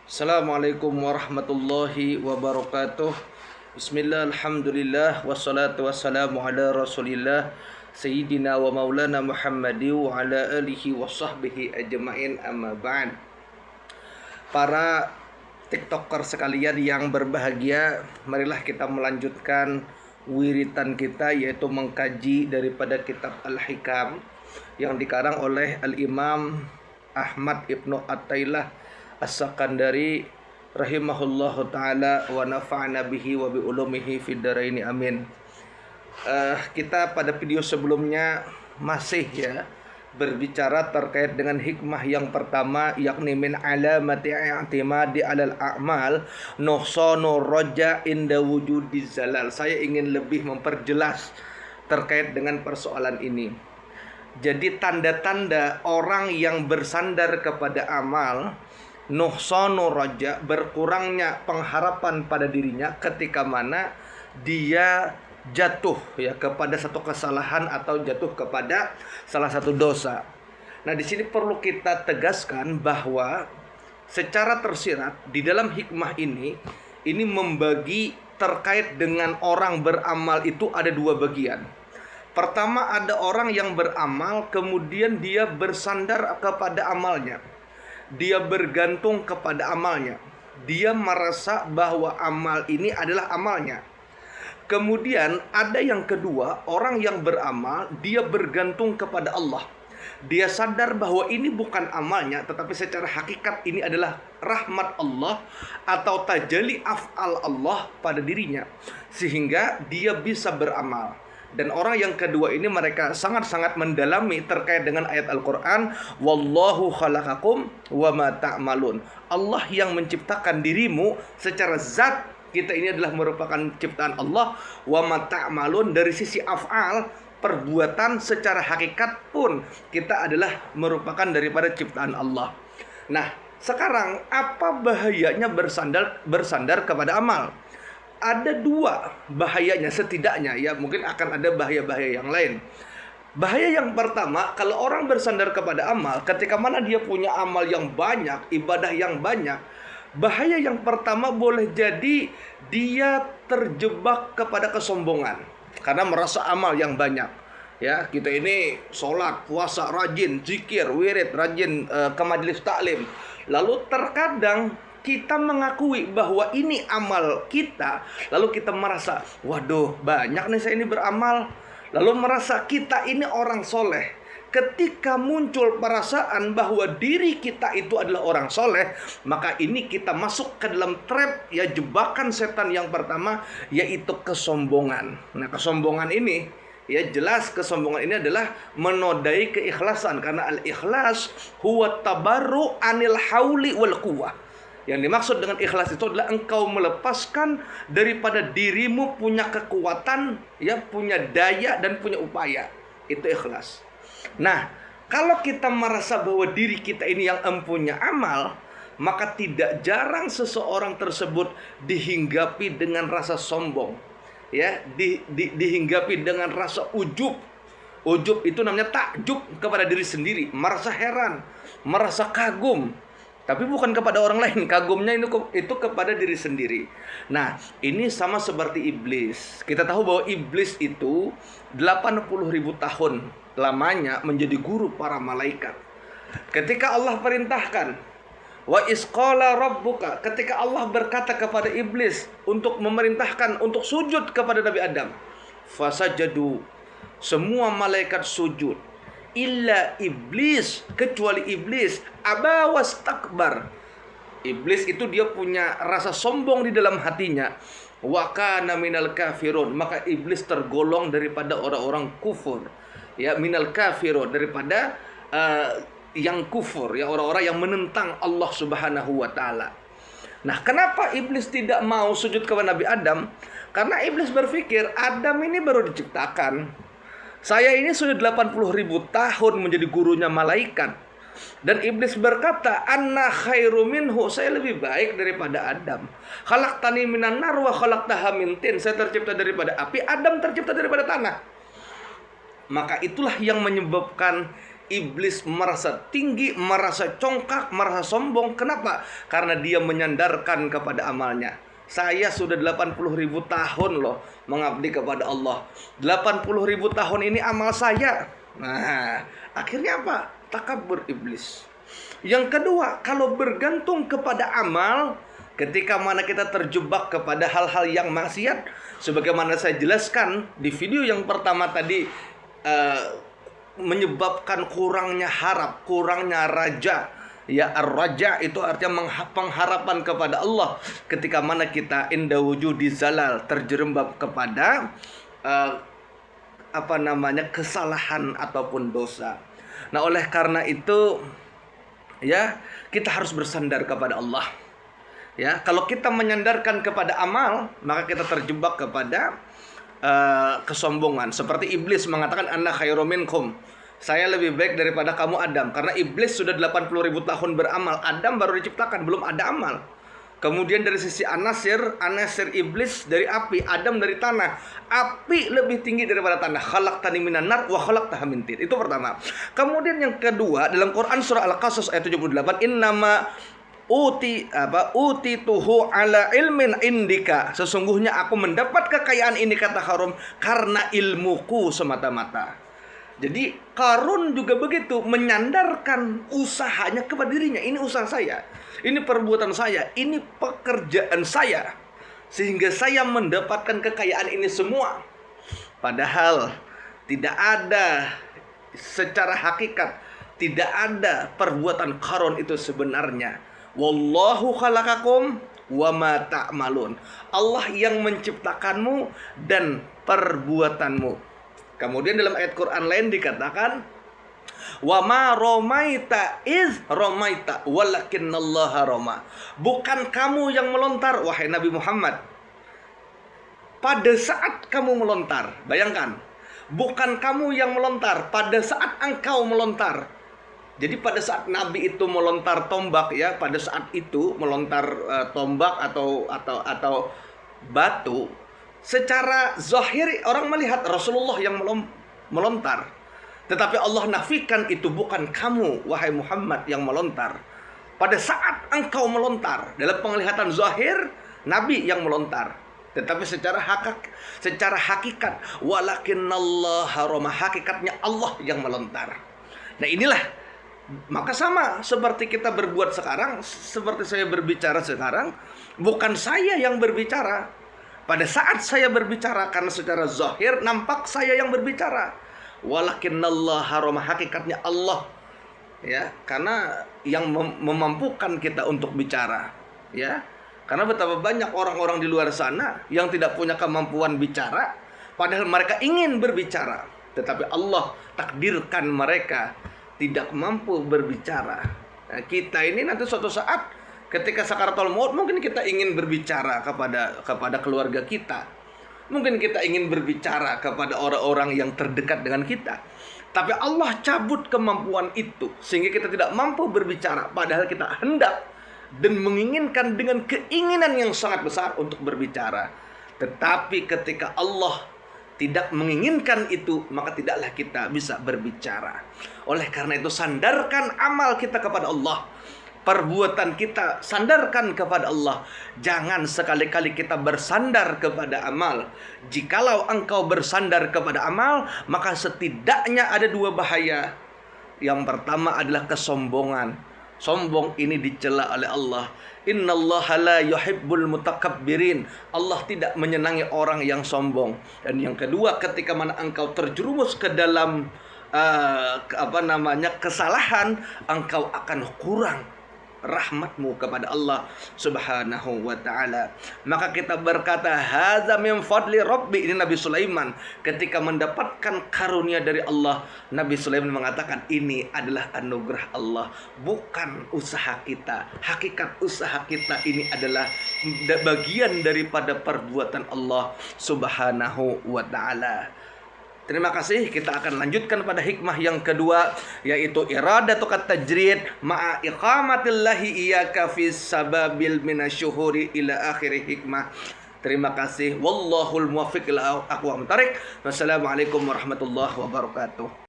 Assalamualaikum warahmatullahi wabarakatuh. Bismillah, alhamdulillah, wassalatu wassalamu ala rasulillah Sayyidina wa maulana Muhammadi wa ala alihi wa sahbihi ajma'in, amma ba'd. Para tiktoker sekalian yang berbahagia, marilah kita melanjutkan wiritan kita, yaitu mengkaji daripada kitab Al-Hikam yang dikarang oleh Al-Imam Ahmad Ibnu Attailah As-Sakandari rahimahullahu ta'ala wa nafa'na bihi wa bi ulumihi fid dharaini amin. Kita pada video sebelumnya masih berbicara terkait dengan hikmah yang pertama, yakni min alamati i'timadi alal a'mal nuhsanu raja inda wujudi zalal. Saya ingin lebih memperjelas terkait dengan persoalan ini. Jadi tanda-tanda orang yang bersandar kepada amal, nuhsanu raja, berkurangnya pengharapan pada dirinya ketika mana dia jatuh kepada satu kesalahan atau jatuh kepada salah satu dosa. Nah, di sini perlu kita tegaskan bahwa secara tersirat di dalam hikmah ini membagi terkait dengan orang beramal itu ada dua bagian. Pertama, ada orang yang beramal kemudian dia bersandar kepada amalnya. Dia bergantung kepada amalnya. Dia merasa bahwa amal ini adalah amalnya. Kemudian ada yang kedua, orang yang beramal, dia bergantung kepada Allah. Dia sadar bahwa ini bukan amalnya, tetapi secara hakikat ini adalah rahmat Allah atau tajalli af'al Allah pada dirinya, sehingga dia bisa beramal. Dan orang yang kedua ini mereka sangat-sangat mendalami terkait dengan ayat Al-Quran, wallahu khalaqakum wa ma ta'malun. Allah yang menciptakan dirimu secara zat, kita ini adalah merupakan ciptaan Allah. Wa ma ta'malun, dari sisi af'al, perbuatan secara hakikat pun kita adalah merupakan daripada ciptaan Allah. Nah, sekarang apa bahayanya bersandar kepada amal? Ada dua bahayanya setidaknya, mungkin akan ada bahaya-bahaya yang lain. Bahaya yang pertama, kalau orang bersandar kepada amal, ketika mana dia punya amal yang banyak, ibadah yang banyak, bahaya yang pertama boleh jadi dia terjebak kepada kesombongan karena merasa amal yang banyak. Kita ini sholat, puasa, rajin, zikir, wirid, rajin ke majelis taklim. Lalu terkadang kita mengakui bahwa ini amal kita, lalu kita merasa, waduh, banyak nih saya ini beramal, lalu merasa kita ini orang soleh. Ketika muncul perasaan bahwa diri kita itu adalah orang soleh, maka ini kita masuk ke dalam trap, jebakan setan yang pertama, yaitu kesombongan. Nah, kesombongan ini, jelas kesombongan ini adalah menodai keikhlasan, karena al-ikhlas huwa tabarru anil hauli wal quwwah. Yang dimaksud dengan ikhlas itu adalah engkau melepaskan daripada dirimu punya kekuatan, punya daya dan punya upaya. Itu ikhlas. Nah, kalau kita merasa bahwa diri kita ini yang empunya amal, maka tidak jarang seseorang tersebut dihinggapi dengan rasa sombong, dihinggapi dengan rasa ujub. Ujub itu namanya takjub kepada diri sendiri, merasa heran, merasa kagum. Tapi bukan kepada orang lain, kagumnya itu kepada diri sendiri. Nah, ini sama seperti iblis. Kita tahu bahwa iblis itu 80.000 tahun lamanya menjadi guru para malaikat. Ketika Allah perintahkan, wa isqala rabbuka, ketika Allah berkata kepada iblis untuk memerintahkan untuk sujud kepada Nabi Adam, fasajadu, semua malaikat sujud, illa iblis, kecuali iblis, aba wastakbar. Iblis itu dia punya rasa sombong di dalam hatinya. Wa kana minal kafirun, maka iblis tergolong daripada orang-orang kufur. Minal kafirun, daripada yang kufur, orang-orang yang menentang Allah Subhanahu wa taala. Nah, kenapa iblis tidak mau sujud kepada Nabi Adam? Karena iblis berpikir Adam ini baru diciptakan. Saya ini sudah 80.000 tahun menjadi gurunya malaikat. Dan iblis berkata, anna khairu minhu, saya lebih baik daripada Adam. Khalaqtani minan nar wa khalaqtaha min tin, saya tercipta daripada api, Adam tercipta daripada tanah. Maka itulah yang menyebabkan Iblis merasa tinggi, merasa congkak, merasa sombong. Kenapa? Karena dia menyandarkan kepada amalnya. Saya sudah 80.000 tahun loh mengabdi kepada Allah. 80.000 tahun ini amal saya. Nah, akhirnya apa? Takabur iblis. Yang kedua, kalau bergantung kepada amal, ketika mana kita terjebak kepada hal-hal yang maksiat, sebagaimana saya jelaskan di video yang pertama tadi, menyebabkan kurangnya harap, kurangnya raja. Ya, ar-raja itu artinya pengharapan kepada Allah ketika mana kita inda wujudi zalal, terjerembab kepada kesalahan ataupun dosa. Nah, oleh karena itu ya, kita harus bersandar kepada Allah. Ya, kalau kita menyandarkan kepada amal, maka kita terjebak kepada kesombongan. Seperti iblis mengatakan ana khairum minkum. Saya lebih baik daripada kamu Adam. Karena iblis sudah 80.000 tahun beramal. Adam baru diciptakan, belum ada amal. Kemudian dari sisi anasir iblis dari api, Adam dari tanah. Api lebih tinggi daripada tanah. Khalaqtani minan nar wa khalaqtaha min tin. Itu pertama. Kemudian yang kedua, dalam Quran surah Al-Qasas ayat 78, innama utituhu ala ilmin indika. Sesungguhnya aku mendapat kekayaan ini, kata Qarun, karena ilmuku semata-mata. Jadi Qarun juga begitu, menyandarkan usahanya kepada dirinya. Ini usaha saya, ini perbuatan saya, ini pekerjaan saya, sehingga saya mendapatkan kekayaan ini semua. Padahal tidak ada secara hakikat, tidak ada perbuatan Qarun itu sebenarnya. Wallahu khalaqakum wa ma ta'malun. Allah yang menciptakanmu dan perbuatanmu. Kemudian dalam ayat Quran lain dikatakan, wa ma romaita iz romaita walakinnallaha roma. Bukan kamu yang melontar, wahai Nabi Muhammad, pada saat kamu melontar. Bayangkan, bukan kamu yang melontar, pada saat engkau melontar. Jadi pada saat Nabi itu melontar tombak, ya, pada saat itu melontar tombak atau batu, secara zahir orang melihat Rasulullah yang melontar. Tetapi Allah nafikan, itu bukan kamu wahai Muhammad yang melontar. Pada saat engkau melontar, dalam penglihatan zahir Nabi yang melontar. Tetapi secara hakikat, walakinnallaha roma, hakikatnya Allah yang melontar. Nah, inilah. Maka sama seperti kita berbuat sekarang, seperti saya berbicara sekarang, bukan saya yang berbicara. Pada saat saya berbicara, karena secara zahir nampak saya yang berbicara. Walakinnallaha roma, hakikatnya Allah. Ya, karena yang memampukan kita untuk bicara. Ya, karena betapa banyak orang-orang di luar sana yang tidak punya kemampuan bicara, padahal mereka ingin berbicara, tetapi Allah takdirkan mereka tidak mampu berbicara. Nah, kita ini nanti suatu saat ketika sakaratul maut, mungkin kita ingin berbicara kepada keluarga kita. Mungkin kita ingin berbicara kepada orang-orang yang terdekat dengan kita. Tapi Allah cabut kemampuan itu sehingga kita tidak mampu berbicara, padahal kita hendak dan menginginkan dengan keinginan yang sangat besar untuk berbicara. Tetapi ketika Allah tidak menginginkan itu, maka tidaklah kita bisa berbicara. Oleh karena itu, sandarkan amal kita kepada Allah, perbuatan kita sandarkan kepada Allah. Jangan sekali-kali kita bersandar kepada amal. Jikalau engkau bersandar kepada amal, maka setidaknya ada dua bahaya. Yang pertama adalah kesombongan. Sombong ini dicela oleh Allah. Innallaha la yuhibbul mutakabbirin. Allah tidak menyenangi orang yang sombong. Dan yang kedua, ketika mana engkau terjerumus ke dalam kesalahan, engkau akan kurang rahmatmu kepada Allah Subhanahu wa ta'ala. Maka kita berkata, hadza min fadli rabbi. Ini Nabi Sulaiman ketika mendapatkan karunia dari Allah. Nabi Sulaiman mengatakan, ini adalah anugerah Allah, bukan usaha kita. Hakikat usaha kita ini adalah bagian daripada perbuatan Allah Subhanahu wa ta'ala. Terima kasih. Kita akan lanjutkan pada hikmah yang kedua, yaitu iradatu tajrid ma'a iqamatillahi iyyaka fis sababil minasyuhuri ila akhir hikmah. Terima kasih. Wallahul muwaffiq ila aqwamit thariq. Wassalamualaikum warahmatullahi wabarakatuh.